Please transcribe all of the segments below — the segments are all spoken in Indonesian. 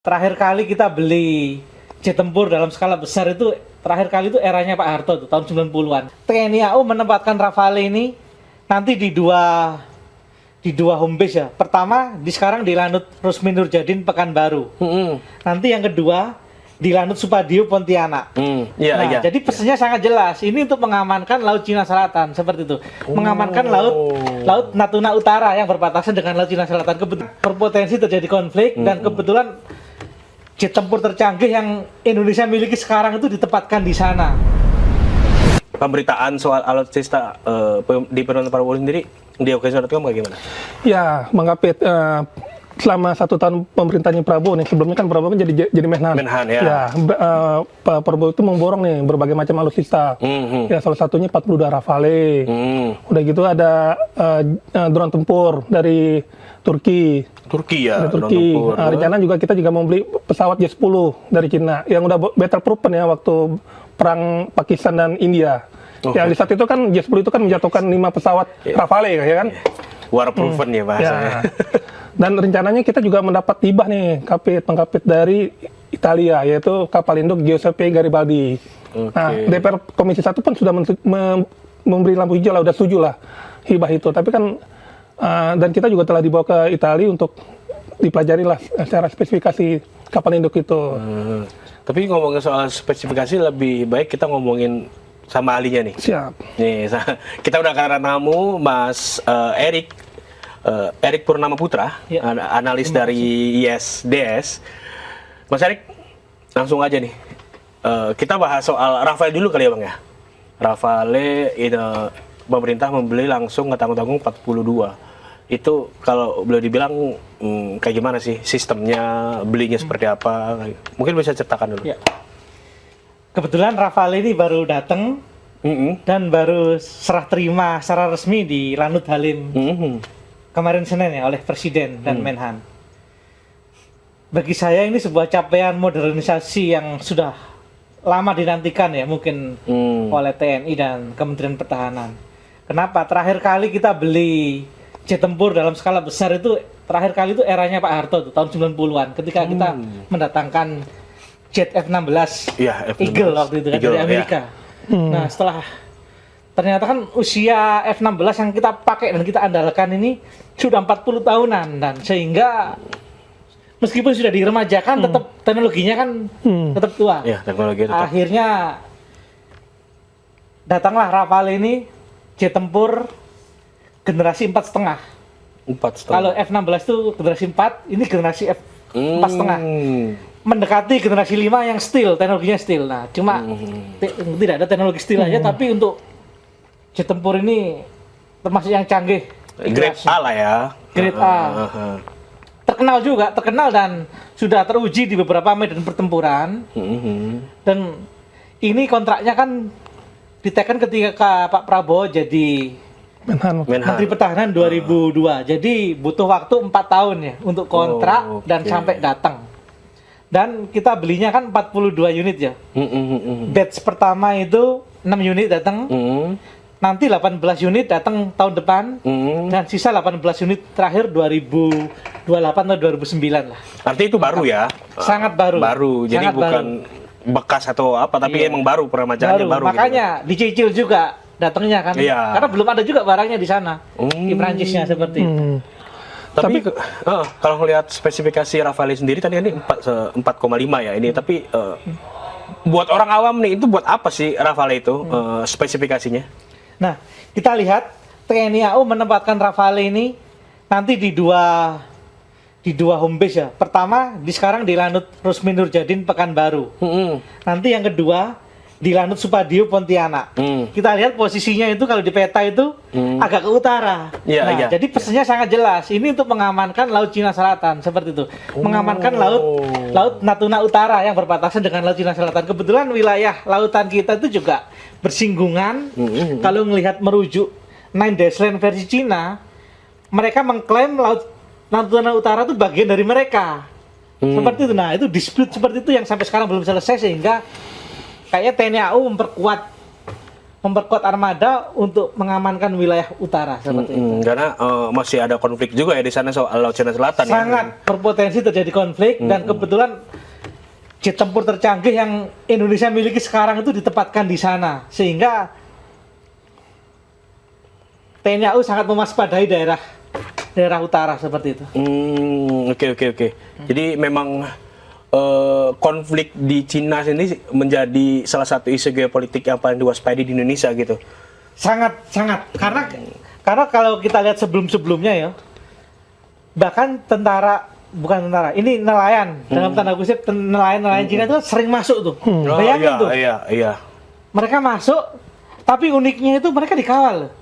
Terakhir kali kita beli jet tempur dalam skala besar itu terakhir kali itu eranya Pak Harto tuh, tahun 90-an. TNI AU menempatkan Rafale ini nanti di dua home base ya. Pertama sekarang di Lanut Rusmin Nurjadin Pekanbaru. Nanti yang kedua di Lanut Supadio Pontianak. Jadi pesannya sangat jelas. Ini untuk mengamankan Laut Cina Selatan seperti itu. Mengamankan Laut Natuna Utara yang berbatasan dengan Laut Cina Selatan. Berpotensi terjadi konflik dan kebetulan jet tempur tercanggih yang Indonesia miliki sekarang itu ditempatkan di sana. Pemberitaan soal alutsista di Pemerintahan Prabowo sendiri di Okesor.com bagaimana? Ya, Bang Kapit, selama 1 tahun pemerintahnya Prabowo nih, sebelumnya kan Prabowo kan jadi Menhan. Ya. Pak Prabowo itu memborong nih berbagai macam alutsista. Ya, salah satunya 42 Rafale. Udah gitu ada drone tempur dari Turki. Dari Turki. Rencana juga kita mau beli pesawat J-10 dari Cina yang udah battle proven ya waktu perang Pakistan dan India. Ya di saat itu kan J-10 itu kan menjatuhkan 5 pesawat Rafale ya kan. War proven ya bahasanya. Ya. Dan rencananya kita juga mendapat hibah nih pengkapit dari Italia yaitu kapal induk Giuseppe Garibaldi. Nah, DPR Komisi 1 pun sudah memberi lampu hijau lah, udah setuju lah hibah itu. Tapi kan dan kita juga telah dibawa ke Italia untuk dipelajari lah secara spesifikasi kapal induk itu. Tapi ngomongin soal spesifikasi lebih baik kita ngomongin sama ahlinya nih. Siap. Nih, kita udah kedatangan tamu Mas Erik Purnama Putra, analis dari ISDS. Mas Erik, langsung aja nih. Kita bahas soal Rafale dulu kali ya Bang ya. Rafale itu pemerintah membeli langsung nggak tanggung-tanggung 42. Itu kalau boleh dibilang kayak gimana sih sistemnya, belinya seperti apa? Mungkin bisa ceritakan dulu. Ya. Kebetulan Rafale ini baru datang dan baru serah terima secara resmi di Lanut Halim kemarin Senin ya oleh Presiden dan Menhan. Bagi saya ini sebuah capaian modernisasi yang sudah lama dinantikan ya mungkin oleh TNI dan Kementerian Pertahanan. Kenapa? Terakhir kali kita beli jet tempur dalam skala besar itu terakhir kali itu eranya Pak Harto tuh, tahun 90-an ketika kita mendatangkan jet F-16 Eagle waktu itu kan dari Amerika. Nah setelah ternyata kan usia F-16 yang kita pakai dan kita andalkan ini sudah 40 tahunan dan sehingga meskipun sudah diremajakan tetap teknologinya kan tetap tua. Akhirnya datanglah Rafale ini jet tempur generasi 4,5. Kalau F-16 itu generasi 4, ini generasi F-4,5. Mendekati generasi 5 yang steel, teknologinya steel. Nah, cuma tidak ada teknologi steel aja, tapi untuk jet tempur ini termasuk yang canggih. Grade A lah ya. Grade A. Terkenal dan sudah teruji di beberapa medan pertempuran. Dan ini kontraknya kan diteken ketika Pak Prabowo jadi Menteri Pertahanan 2002. Jadi butuh waktu 4 tahun ya untuk kontrak dan sampai datang. Dan kita belinya kan 42 unit ya. Batch pertama itu 6 unit datang. Nanti 18 unit datang tahun depan. Dan sisa 18 unit terakhir 2028 atau 2009 lah. Artinya itu baru ya? Sangat baru. Jadi sangat bukan bekas atau apa, tapi emang baru peremajaannya baru. Makanya gitu. Dicicil juga datangnya kan, karena belum ada juga barangnya di sana di Prancisnya seperti itu. Tapi kalau ngelihat spesifikasi Rafale sendiri tadi ini 4,5 ya ini, tapi buat orang awam nih itu buat apa sih Rafale itu spesifikasinya? Nah kita lihat TNI AU menempatkan Rafale ini nanti di dua home base ya. Pertama sekarang di Lanut Rusmin Nurjadin Pekanbaru. Nanti yang kedua di Lanut Supadio Pontianak. Kita lihat posisinya itu kalau di peta itu agak ke utara. Jadi pesannya sangat jelas. Ini untuk mengamankan Laut Cina Selatan seperti itu. Mengamankan Laut Natuna Utara yang berbatasan dengan Laut Cina Selatan. Kebetulan wilayah lautan kita itu juga bersinggungan. Kalau melihat merujuk Nine Dash Line versi Cina, mereka mengklaim Laut Natuna Utara itu bagian dari mereka. Seperti itu. Nah, itu dispute seperti itu yang sampai sekarang belum selesai sehingga kayaknya TNI AU memperkuat memperkuat armada untuk mengamankan wilayah utara seperti itu. Karena masih ada konflik juga ya di sana soal Laut Cina Selatan. Sangat berpotensi terjadi konflik dan kebetulan jet tempur tercanggih yang Indonesia miliki sekarang itu ditempatkan di sana sehingga TNI AU sangat mewaspadai daerah utara seperti itu. Oke. Jadi memang konflik di Cina sendiri menjadi salah satu isu geopolitik yang paling diwaspadai di Indonesia gitu. Sangat karena kalau kita lihat sebelumnya ya, bahkan bukan tentara, ini nelayan dalam tanda kutip nelayan Cina itu sering masuk tuh. Bayangin tuh. Iya. Mereka masuk, tapi uniknya itu mereka dikawal.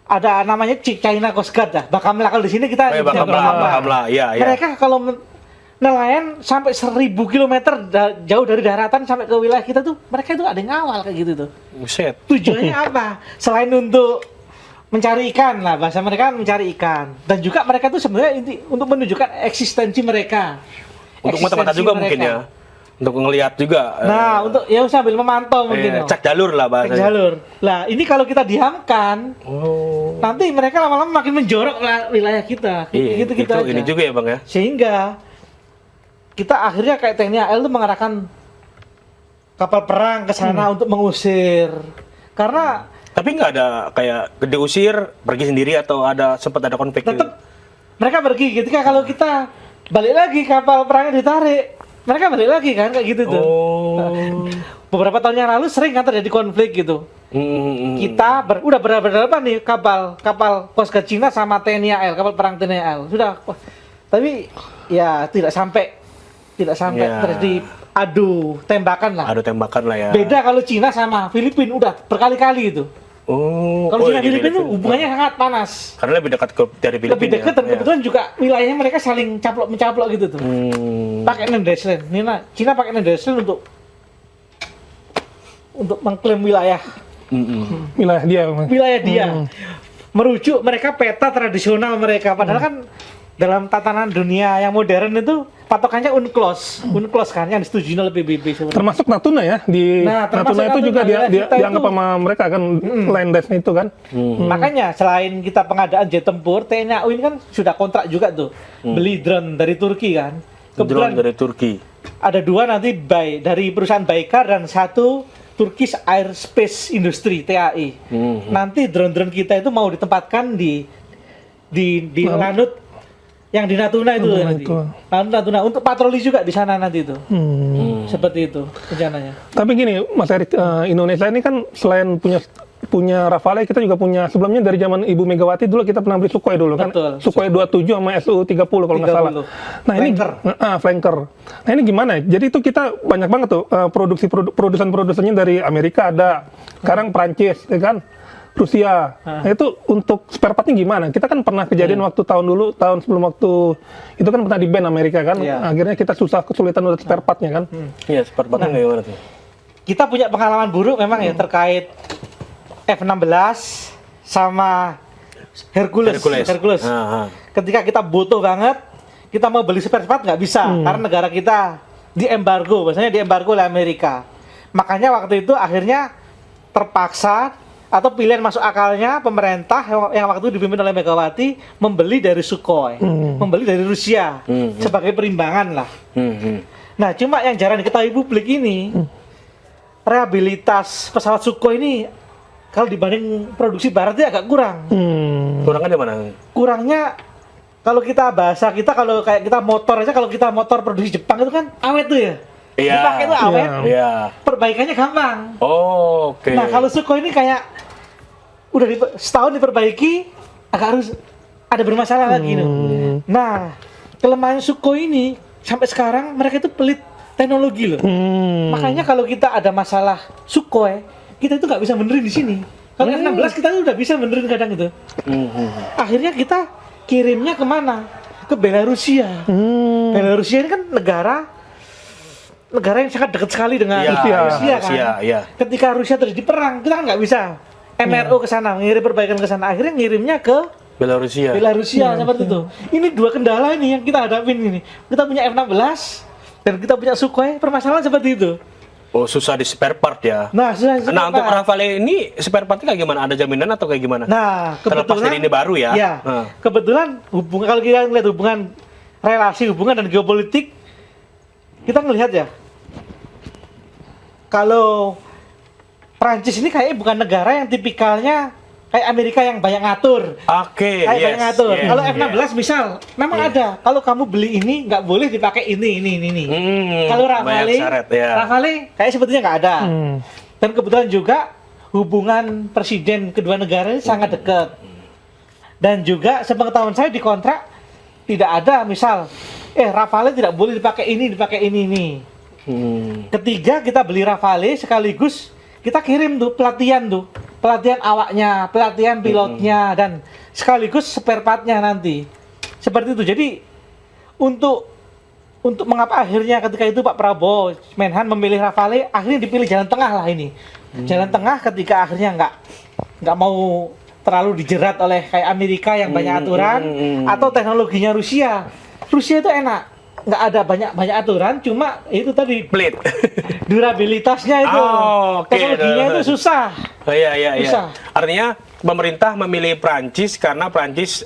Ada namanya China Coast Guard dah. Bakamla kalau di sini kita Bakamla. Iya. Mereka kalau nelayan sampai 1000 km jauh dari daratan sampai ke wilayah kita tuh, mereka itu ada yang ngawal kayak gitu tuh. Buset. Tujuannya apa? Selain untuk mencari ikan lah, bahasa mereka mencari ikan. Dan juga mereka tuh sebenarnya untuk menunjukkan eksistensi mereka. Untuk mata-mata juga mungkin ya. Untuk ngelihat juga. Nah, untuk ya sambil memantau mungkin. Cek jalur lah bahasanya. Cek jalur. Lah, ini kalau kita diamkan, nanti mereka lama-lama makin menjorok wilayah kita. Gitu aja. Ini juga ya, Bang ya. Sehingga kita akhirnya kayak TNI AL itu mengarahkan kapal perang ke sana untuk mengusir. Karena tapi nggak ada kayak diusir, pergi sendiri atau sempat ada konflik gitu? Tetap mereka pergi. Ketika kalau kita balik lagi kapal perangnya ditarik, mereka balik lagi kan kayak gitu tuh. Beberapa tahun yang lalu sering kan terjadi konflik gitu. Kita udah berapa nih kapal Coast Guard Cina sama TNI AL, kapal perang TNI AL sudah. Tapi ya tidak sampai terjadi adu tembakan lah. Adu tembakan lah ya. Beda kalau Cina sama Filipina udah berkali-kali itu. Kalau Cina Filipina itu hubungannya sangat panas. Karena lebih dekat dari Filipina. Lebih dekat dan kebetulan juga wilayahnya mereka saling caplok-mencaplok gitu tuh. Pakai Nendeslen. Cina pakai Nendeslen untuk mengklaim wilayah. Wilayah dia. Merujuk mereka peta tradisional mereka. Padahal kan dalam tatanan dunia yang modern itu patokannya UNCLOS kan yang disetujui oleh PBB sebenarnya. Termasuk Natuna ya Natuna itu juga dianggap sama mereka kan landas itu kan. Makanya selain kita pengadaan jet tempur, TNI AU ini kan sudah kontrak juga tuh beli drone dari Turki kan. Kebetulan dari Turki. Ada 2 nanti dari perusahaan Baykar dan 1 Turkish Aerospace Industry TAI. Nanti drone-drone kita itu mau ditempatkan di Lanut yang di Natuna itu nanti. Natuna untuk patroli juga di sana nanti itu. Seperti itu rencananya. Tapi gini, Mas Erik, Indonesia ini kan selain punya Rafale, kita juga punya sebelumnya dari zaman Ibu Megawati dulu kita pernah beli Sukhoi dulu kan. Sukhoi 27 sama Su-30 kalau nggak salah. Nah, Flanker. Nah, ini gimana? Jadi itu kita banyak banget tuh produsen-produsennya dari Amerika ada. Sekarang Prancis ya kan. Rusia. Nah, itu untuk spare partnya gimana? Kita kan pernah kejadian waktu tahun sebelum waktu itu kan pernah di-ban Amerika kan. Akhirnya kita kesulitan untuk spare partnya kan. Iya, spare partnya gimana tuh? Kita punya pengalaman buruk memang ya terkait F-16 sama Hercules. Ketika kita butuh banget, kita mau beli spare part nggak bisa karena negara kita diembargo, biasanya diembargo oleh Amerika. Makanya waktu itu akhirnya terpaksa atau pilihan masuk akalnya pemerintah yang waktu itu dipimpin oleh Megawati membeli dari Sukhoi, membeli dari Rusia sebagai perimbangan lah. Nah, cuma yang jarang diketahui publik ini, rehabilitas pesawat Sukhoi ini kalau dibanding produksi baratnya agak kurang. Kurangnya di mana? Kurangnya kalau kalau kayak kita motor aja, kalau kita motor produksi Jepang itu kan awet tuh ya. Dipakai itu awet, perbaikannya gampang. Oke. Nah, kalau Sukhoi ini kayak udah setahun diperbaiki, agak harus ada bermasalah lagi. Nah, kelemahan Sukhoi ini sampai sekarang mereka itu pelit teknologi loh. Makanya kalau kita ada masalah Sukhoi, kita itu nggak bisa benerin di sini. Kalau F-16 kita tuh udah bisa benerin kadang itu. Akhirnya kita kirimnya kemana? Ke Belarusia. Belarusia ini kan negara yang sangat dekat sekali dengan Rusia kan. Ketika Rusia terjadi perang, kita kan nggak bisa MRO ke sana, mengirim perbaikan ke sana. Akhirnya ngirimnya ke Belarusia seperti itu. Ini 2 kendala ini yang kita hadapin ini. Kita punya F-16 dan kita punya Sukhoi, permasalahan seperti itu. Oh, susah di spare part ya. Nah, Nah, untuk Rafale ini spare partnya kayak gimana? Ada jaminan atau kayak gimana? Nah, Terlepas dari ini baru ya. Ya, kebetulan kalau kita lihat hubungan hubungan dan geopolitik, kita melihat ya, kalau Prancis ini kayaknya bukan negara yang tipikalnya kayak Amerika yang banyak ngatur. Oke, Kayak banyak ngatur. yes, Kalau F-16 misal, memang ada. Kalau kamu beli ini nggak boleh dipakai ini. Kalau Rafale kayak sebetulnya nggak ada. Dan kebetulan juga hubungan presiden kedua negara ini sangat dekat. Dan juga sepengetahuan saya di kontrak tidak ada misal, Rafale tidak boleh dipakai ini. Ketiga kita beli Rafale sekaligus kita kirim pelatihan awaknya, pelatihan pilotnya, dan sekaligus spare partnya nanti. Seperti itu. Jadi untuk mengapa akhirnya ketika itu Pak Prabowo Menhan memilih Rafale, akhirnya dipilih jalan tengah lah ini. Jalan tengah ketika akhirnya nggak mau terlalu dijerat oleh kayak Amerika yang banyak aturan atau teknologinya Rusia. Rusia itu enak. Nggak ada banyak aturan, cuma itu tadi pelit. Durabilitasnya itu, teknologinya itu susah. Iya. Susah. Artinya pemerintah memilih Prancis karena Prancis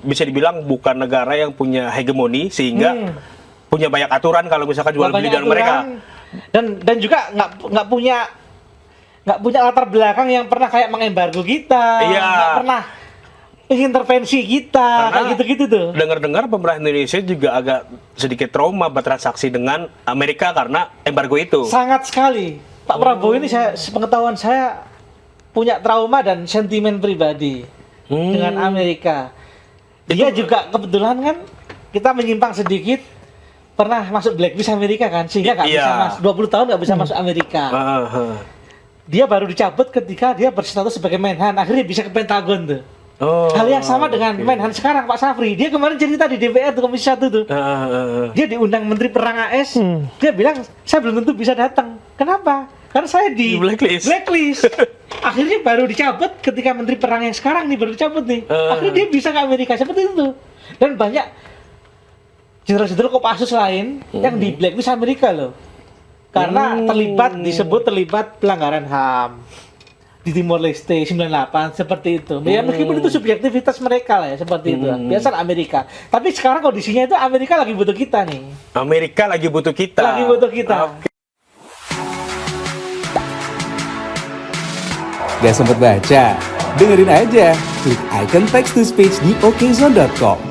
bisa dibilang bukan negara yang punya hegemoni sehingga punya banyak aturan kalau misalkan jual beli dengan mereka. Dan juga nggak punya latar belakang yang pernah kayak mengembargo kita, nggak pernah intervensi kita, kayak gitu-gitu tuh. Dengar-dengar pemerintah Indonesia juga agak sedikit trauma bertransaksi dengan Amerika karena embargo itu. Sangat sekali. Pak Prabowo ini sepengetahuan saya punya trauma dan sentimen pribadi dengan Amerika. Dia juga kebetulan kan kita menyimpang sedikit pernah masuk blacklist Amerika kan, sehingga nggak bisa masuk 20 tahun nggak bisa masuk Amerika. Dia baru dicabut ketika dia berstatus sebagai Menhan, akhirnya bisa ke Pentagon tuh. Hal yang sama dengan Menhan sekarang Pak Safri. Dia kemarin cerita di DPR tuh Komisi 1 tuh. Dia diundang Menteri Perang AS. Dia bilang saya belum tentu bisa datang. Kenapa? Karena saya di blacklist. Akhirnya baru dicabut ketika Menteri Perang yang sekarang nih baru dicabut nih. Akhirnya dia bisa ke Amerika seperti itu. Dan banyak jenderal-jenderal Kopassus lain yang di blacklist Amerika loh. Karena disebut terlibat pelanggaran HAM. Di Timor Leste 98 seperti itu. Ya meskipun itu subjektivitas mereka lah ya seperti itu. Biasa Amerika. Tapi sekarang kondisinya itu Amerika lagi butuh kita nih. Amerika lagi butuh kita. Gak sempet baca? Dengerin aja. Klik icon text to speech di okezone.com.